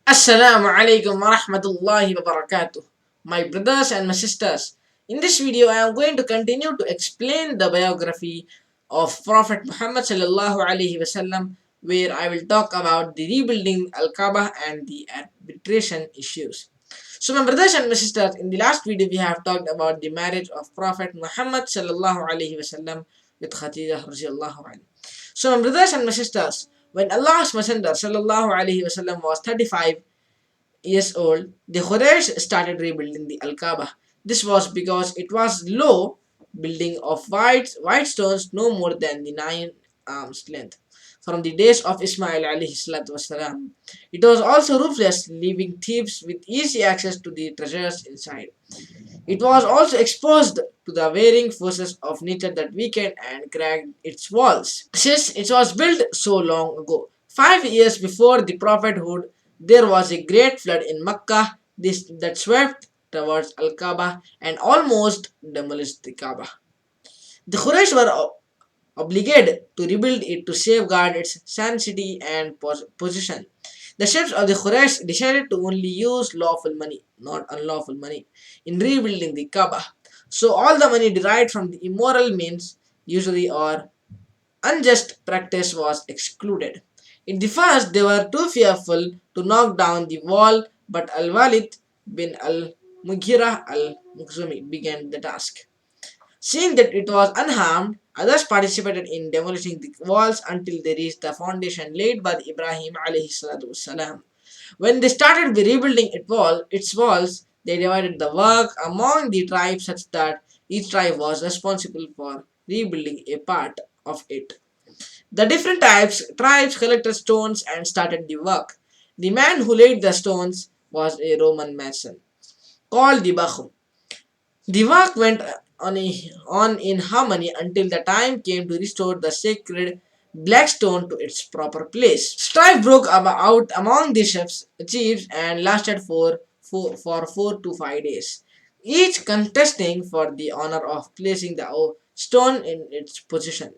Assalamualaikum Warahmatullahi Wabarakatuh. My brothers and my sisters, in this video I am going to continue to explain the biography of Prophet Muhammad sallallahu alaihi wasallam, where I will talk about the rebuilding Al-Kaaba and the arbitration issues. So my brothers and my sisters, in the last video we have talked about the marriage of Prophet Muhammad sallallahu alaihi wasallam with Khadijah radhiyallahu anha. So my brothers and my sisters, when Allah's Messenger sallallahu alaihi wasallam was 35 years old, the Quraysh started rebuilding the Al-Kaaba. This was because it was low building of white stones no more than the 9 arms length. From the days of Ismail alayhi salatu wasalam. It was also roofless, leaving thieves with easy access to the treasures inside. It was also exposed to the varying forces of nature that weakened and cracked its walls. Since it was built so long ago, 5 years before the prophethood, there was a great flood in Mecca that swept towards Al Kaaba and almost demolished the Kaaba. The Quraysh were obligated to rebuild it to safeguard its sanctity and position. The sheikhs of the Quraysh decided to only use lawful money, not unlawful money, in rebuilding the Kaaba. So all the money derived from the immoral means, usury or unjust practice was excluded. In the first, they were too fearful to knock down the wall, but Al-Walid bin Al-Mughira al-Mukhzumi began the task. Seeing that it was unharmed, others participated in demolishing the walls until they reached the foundation laid by Ibrahim alayhi salatu wassalam. When they started rebuilding its walls, they divided the work among the tribes such that each tribe was responsible for rebuilding a part of it. The different tribes collected stones and started the work. The man who laid the stones was a Roman mason called the Bachum. The work went on in harmony until the time came to restore the sacred black stone to its proper place. Strife broke out among the chiefs and lasted for 4 to 5 days, each contesting for the honor of placing the stone in its position.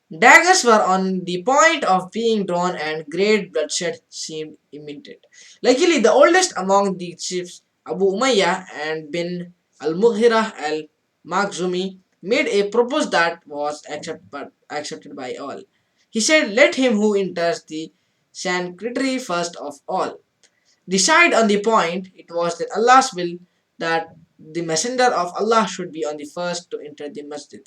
Daggers were on the point of being drawn and great bloodshed seemed imminent. Luckily, the oldest among the chiefs, Abu Umayyah and bin al-Mughira al-Makhzumi, made a proposal that was accepted by all. He said, "Let him who enters the sanctuary first of all decide on the point." It was that Allah's will that the messenger of Allah should be on the first to enter the masjid.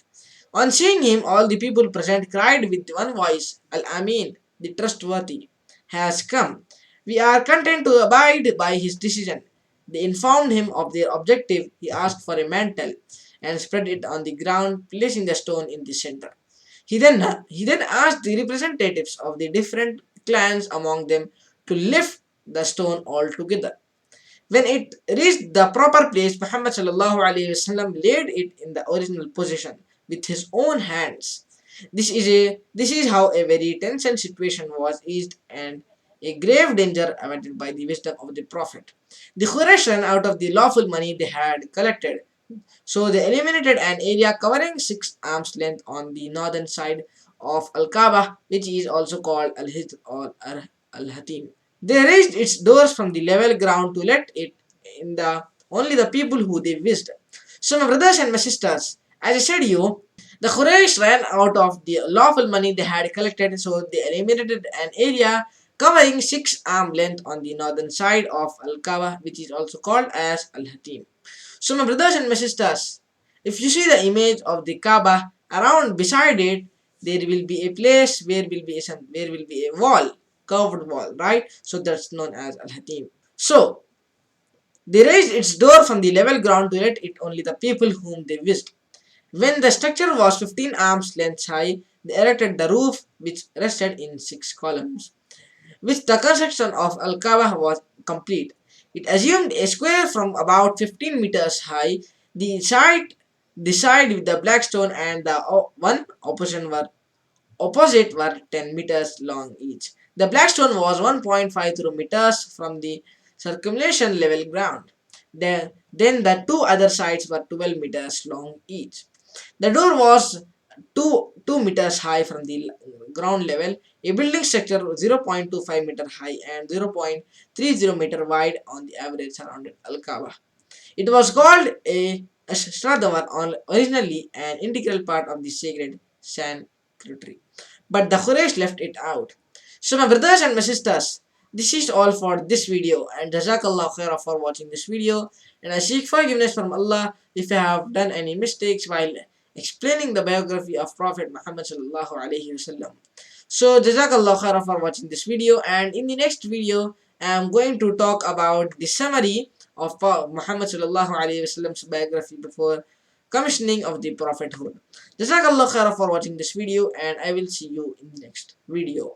On seeing him, all the people present cried with one voice, Al-Amin, the trustworthy, has come. We are content to abide by his decision. They informed him of their objective. He asked for a mantle and spread it on the ground, placing the stone in the center. He then asked the representatives of the different clans among them to lift the stone altogether. When it reached the proper place, Muhammad sallallahu alaihi wasallam laid it in the original position with his own hands. This is how a very tension situation was eased and a grave danger averted by the wisdom of the Prophet. The Quraysh ran out of the lawful money they had collected, so they eliminated an area covering 6 arms length on the northern side of Al Kaaba, which is also called Al Hijr or Al Hatim. They raised its doors from the level ground to let it in the only the people who they wished. So my brothers and my sisters, as I said you, the Quraysh ran out of the lawful money they had collected, so they eliminated an area covering 6 arm length on the northern side of Al Kaaba, which is also called as Al Hatim. So my brothers and my sisters, if you see the image of the Kaaba, around beside it there will be a place where will be a wall, curved wall, right? So that's known as Al Hatim. So they raised its door from the level ground to let it only the people whom they wished. When the structure was 15 arms length high, they erected the roof which rested in 6 columns. With the construction of Al Kaaba was complete, it assumed a square from about 15 meters high. The side with the black stone and the one opposite were 10 meters long each. The black stone was 1.53 meters from the circumambulation level ground. Then the two other sides were 12 meters long each. The door was 2 meters high from the ground level, a building structure 0.25 meter high and 0.30 meter wide on the average surrounded Al Kaaba. It was called a Ashradawar, originally an integral part of the sacred sanctuary. But the Quraysh left it out. So my brothers and my sisters, this is all for this video, and Jazakallah Qairah for watching this video, and I seek forgiveness from Allah if I have done any mistakes while explaining the biography of Prophet Muhammad sallallahu alaihi wasallam. So Jazakallah Qairah for watching this video, and in the next video I am going to talk about the summary of Muhammad sallallahu alaihi wasallam's biography before commissioning of the prophethood. Jazakallah Khairah for watching this video, and I will see you in the next video.